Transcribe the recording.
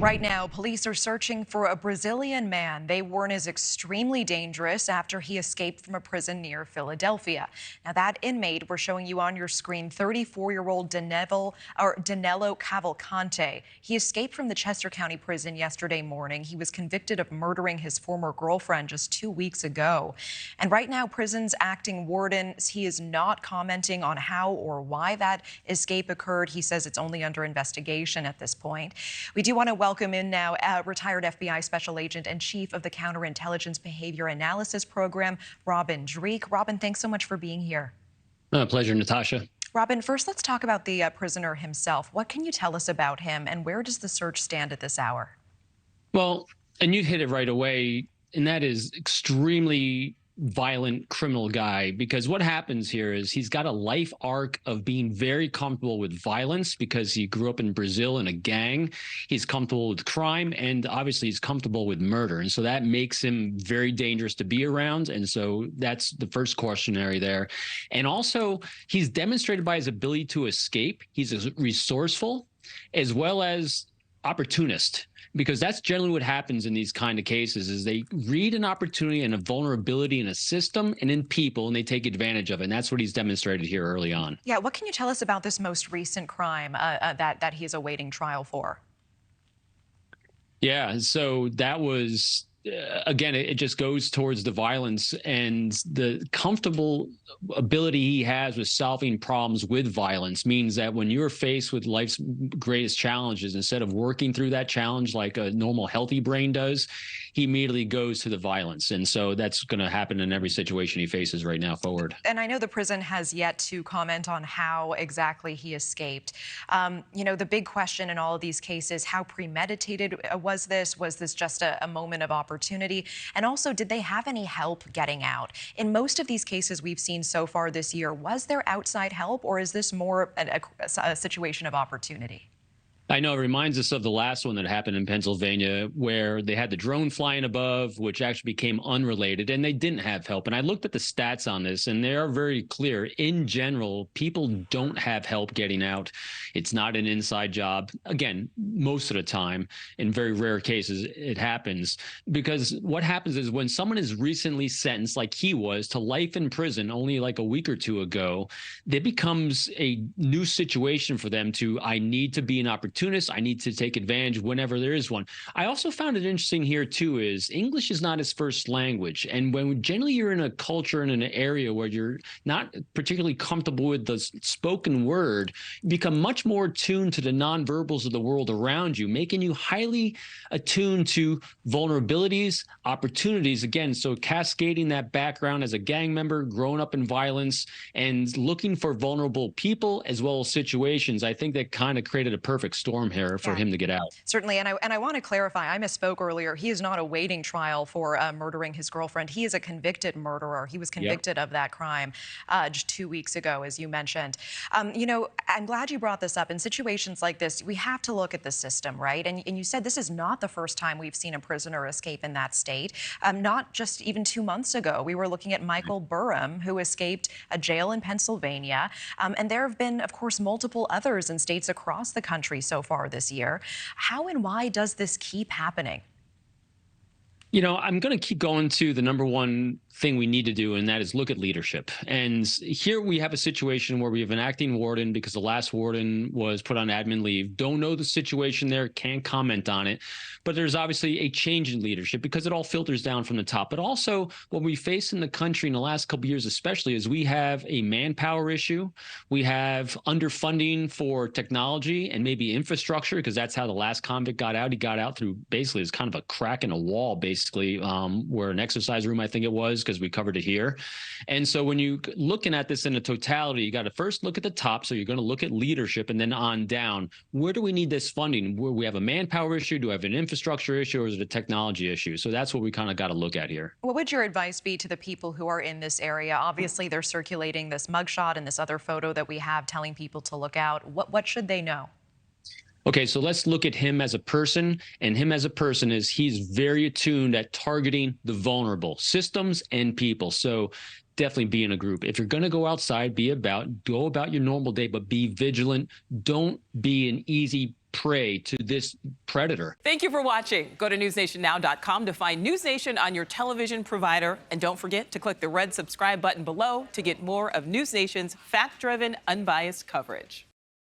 Right now, police are searching for a Brazilian man they warn is extremely dangerous after he escaped from a prison near Philadelphia. Now, that inmate we're showing you on your screen, 34-year-old Danelo Cavalcante. He escaped from the Chester County prison yesterday morning. He was convicted of murdering his former girlfriend just 2 weeks ago. And right now, prison's acting warden, he is not commenting on how or why that escape occurred. He says it's only under investigation at this point. We do want to welcome in now retired FBI Special Agent and Chief of the Counterintelligence Behavior Analysis Program, Robin Dreeke. Robin, thanks so much for being here. Pleasure, Natasha. Robin, first let's talk about the prisoner himself. What can you tell us about him, and where does the search stand at this hour? Well, and you hit it right away, and that is extremely violent criminal guy, because what happens here is he's got a life arc of being very comfortable with violence because he grew up in Brazil in a gang. He's comfortable with crime, and obviously he's comfortable with murder. And so that makes him very dangerous to be around. And so that's the first cautionary there. And also he's demonstrated by his ability to escape. He's resourceful as well as opportunist, because that's generally what happens in these kind of cases is they read an opportunity and a vulnerability in a system and in people, and they take advantage of it. And that's what he's demonstrated here early on. Yeah, what can you tell us about this most recent crime that he is awaiting trial for? Yeah, so that was again, it just goes towards the violence and the comfortable ability he has with solving problems with violence means that when you're faced with life's greatest challenges, instead of working through that challenge like a normal healthy brain does, he immediately goes to the violence. And so that's going to happen in every situation he faces right now forward. And I know the prison has yet to comment on how exactly he escaped. You know, the big question in all of these cases, how premeditated was this? Was this just a moment of opportunity? And also, did they have any help getting out? In most of these cases we've seen so far this year, was there outside help, or is this more a situation of opportunity? I know it reminds us of the last one that happened in Pennsylvania where they had the drone flying above, which actually became unrelated, and they didn't have help. And I looked at the stats on this, and they are very clear. In general, people don't have help getting out. It's not an inside job. Again, most of the time, in very rare cases, it happens. Because what happens is when someone is recently sentenced, like he was, to life in prison only like a week or two ago, it becomes a new situation for them to, I need to be an opportunity. I need to take advantage whenever there is one. I also found it interesting here, too, is English is not his first language. And when generally you're in a culture and in an area where you're not particularly comfortable with the spoken word, you become much more attuned to the nonverbals of the world around you, making you highly attuned to vulnerabilities, opportunities. Again, so cascading that background as a gang member, growing up in violence, and looking for vulnerable people as well as situations, I think that kind of created a perfect storm here for him to get out. Certainly, and I want to clarify, I misspoke earlier. He is not awaiting trial for murdering his girlfriend. He is a convicted murderer. He was convicted of that crime just 2 weeks ago, as you mentioned. You know, I'm glad you brought this up. In situations like this, we have to look at the system, right? And you said this is not the first time we've seen a prisoner escape in that state. Not just even 2 months ago. We were looking at Michael Burham, who escaped a jail in Pennsylvania. And there have been, of course, multiple others in states across the country so far this year. How and why does this keep happening? You know, I'm going to keep going to the number one thing we need to do, and that is look at leadership. And here we have a situation where we have an acting warden because the last warden was put on admin leave. Don't know the situation there, can't comment on it. But there's obviously a change in leadership because it all filters down from the top. But also what we face in the country in the last couple of years especially is we have a manpower issue. We have underfunding for technology and maybe infrastructure, because that's how the last convict got out. He got out through basically it's kind of a crack in a wall, basically, where an exercise room, I think it was, because we covered it here. And so when you looking at this in a totality, you got to first look at the top. So you're going to look at leadership and then on down. Where do we need this funding? Where we have a manpower issue? Do we have an infrastructure issue, or is it a technology issue? So that's what we kind of got to look at here. What would your advice be to the people who are in this area? Obviously, they're circulating this mugshot and this other photo that we have telling people to look out. What should they know? Okay, so let's look at him as a person, and him as a person is he's very attuned at targeting the vulnerable, systems and people. So definitely be in a group. If you're going to go outside, go about your normal day, but be vigilant. Don't be an easy prey to this predator. Thank you for watching. Go to newsnationnow.com to find News Nation on your television provider. And don't forget to click the red subscribe button below to get more of News Nation's fact-driven, unbiased coverage.